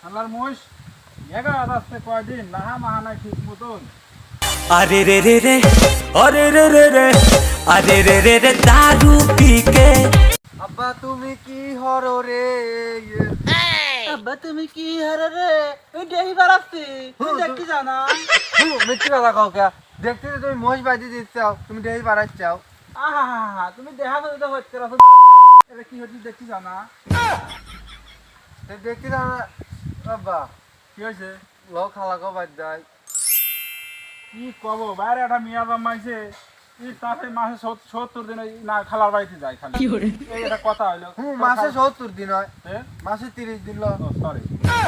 শালার মোষ এগা আসতে কয়দিন লাহা মাহানা ঠিক মতন। अरे रे रे रे अरे रे रे रे अरे रे रे रे दारू पी के আব্বা তুমি কি হরো রে আব্বা তুমি কি হারে রে তুই দেহি বাড়াচ্ছি তুই দেখি জানা মিথ্যে কথা কও কে দেখতে তো তুমি মোষ বাজি দিচ্ছাও তুমি দেহি বাড়াচ্ছাও আহা তুমি দেখা তো তো হচ্ছে রাসু এটা কি হচ্ছে দেখছি জানা দেখতে না আব্বা কি হয়েছে লো খালাকো বাদ দেয় কি কব বাইরে একটা মিয়া জন্মাইছে এই তাতে মাসে 70 দিন না খালার বাড়িতে যায় খালি এই একটা কথা হইলো মাসে 70 দিন হয় হ্যাঁ মাসে 30 দিন সরি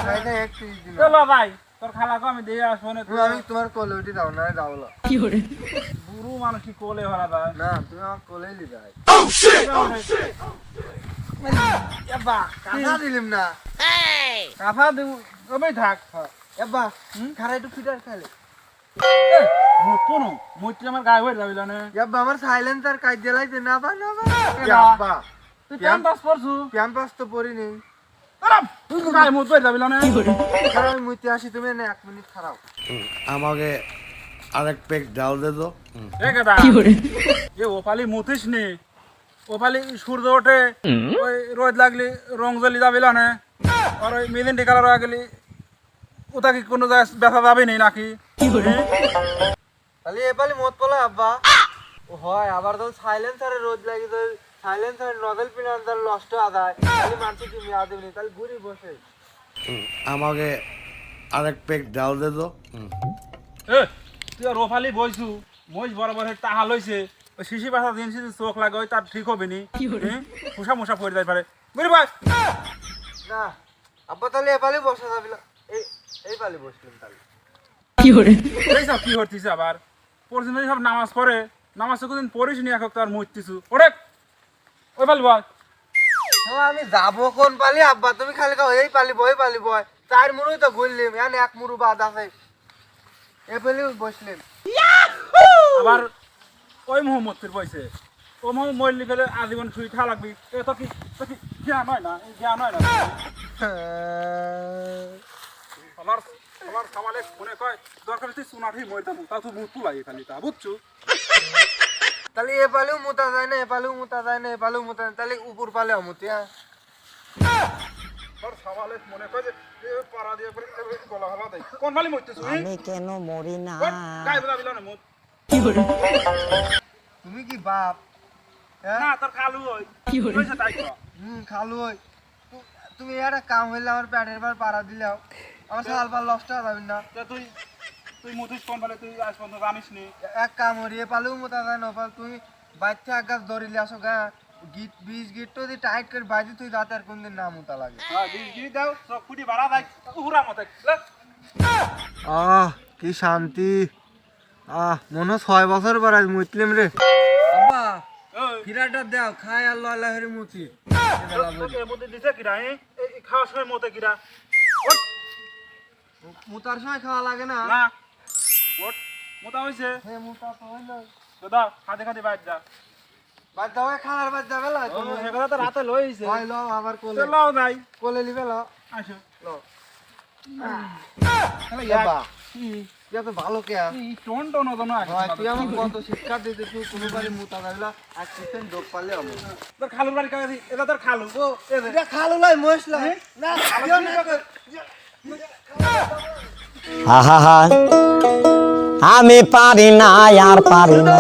তাইলে 31 দিন চলো ভাই তোর খালাকে আমি দিয়ে আসবো না তুমি আমি তোমার কোলে উঠে দাও না দাওলো বুড়ো মানুষ কি কোলে ভরা যায় না তুমি আমার কোলেই লিবে আব্বা কাঁথা দিলিম না কাঁথা দেবো তবেই থাক আব্বা খারাই একটু ফিটার খাইলে কোনো মুইতে আমার গায়ে হয়ে যাবিল না আব্বা আমার সাইলেন্সার কাজ দিলাইতে না বা না বা আব্বা তুই ক্যাম্পাস পড়ছু ক্যাম্পাস তো পড়ি নেই তুই গায়ে মুত হয়ে যাবিল না খারাপ আমি মুইতে আসি তুমি না 1 মিনিট খারাপ আমাকে আরেক পেক ডাল দে তো এ কেডা এ ওপালি মুতিস নি ওপালি সূর্য ওঠে ওই রোদ লাগলি রং জ্বলি যাবিল না আর ওই মেদিন কালার হয়ে গেলি ওটা কি কোনো জায়গায় ব্যথা যাবে নি নাকি তাহলে এপালি মত পলা আব্বা ও হয় আবার তো সাইলেন্সারে রোদ লাগি তো সাইলেন্সারে নভেল পিনার নষ্ট আদায় তাহলে মানুষ তুমি আদেবনি তাহলে ঘুরি বসে আমাকে আরেক পেক ডাল দে তো এ তুই আর ওপালি বইছু মহিষ বরাবর টাহা লইছে ওই শিশি পাশা দিন শিশি চোখ লাগে ওই তার ঠিক হবে নি মুসা মুসা পড়ে যাই পারে বুঝলি ভাই না আব্বা তাহলে এপালি বসে যাবিল এই এই পালি বসলাম তাহলে এই সব কি করতিস আবার পরদিন সব নামাজ পড়ে নামাজ কোনদিন পড়িস নি এখন তার মুতিছু ওরে ওই পালি বল আমি যাবো কোন পালি আব্বা তুমি খালি কাও এই পালি বয় চার মুড়ুই তো ঘুরলিম এখানে 1 মুড়ু বাদ আছে এপালি বসলেন আবার ওই মোহাম্মদপুর বইছে ও মোহাম্মদ মরলি গেলে আজীবন শুই খা লাগবি এ তো কি জ্ঞান হয় না জ্ঞান হয় না আমার আমার সামালে ফোনে কয় দরকার তুই সোনাঠি মরতাম তা তুই মুখ তুলাই খালি তা বুঝছো তাহলে এপালিও মুতা যায় না এপালিও মুতা যায় না এপালিও মুতা তাহলে উপর পালে অমুতি তোর সামালে মনে কয় যে পাড়া দিয়ে করে গলা হলা দেয় কোন মালি মরতেছ আমি কেন মরি না গায়ে বোঝাবিল না মুখ তুমি কি বাপ হ্যাঁ না তোর খালু ওই কি হইছে তাই তো খালু ওই তুমি একটা কাম হইলে আমার পেটের পর পাড়া দিলেও আমার সাল পাল নষ্ট হয়ে যাবে না তুই তুই মুথিস কোন বলে তুই আজ পর্যন্ত জানিস নি এক কাম হরিয়ে পালেও মোতা যায় না পাল তুমি বাইতে এক গাছ ধরিলে আসো গা গিট বীজ গিট তো দি টাইট করে বাজি তুই রাতে আর কোনদিন না মোতা লাগে হ্যাঁ বিজ দাও সব ফুটি বাড়া দেয় উহুরা মতে কি শান্তি মনে হয় 6 বছর পর আজ মুতলিম রে আব্বা ফিরাটা দাও খাই আল্লাহ আল্লাহ হরি মুতি এর মধ্যে দিছে কিরা এই খাওয়ার সময় মতে কিরা মুতার সময় খাওয়া লাগে না না ওট মোটা হইছে হ্যাঁ মুতা তো হইলো তো দাও খাতে খাতে বাইর যা বাদ দাও খালার বাদ যাবে লা ও হে কথা তো রাতে লইছে হয় লো আবার কোলে চলাও নাই কোলে লিবে লো আসো লো তাহলে বাবা কি তুই তো ভালো কে এই টোন টোন ওজন হয় তুই আমার কত শিক্ষা দিতে তুই কোনো বাড়ি মুতা যাবে আর চিকেন ডোক পালে আমি তোর খালুর বাড়ি কাছে এটা তোর খালু ও এটা খালো লাই মশলা না খালো না আহা আমি পারি না আর পারি না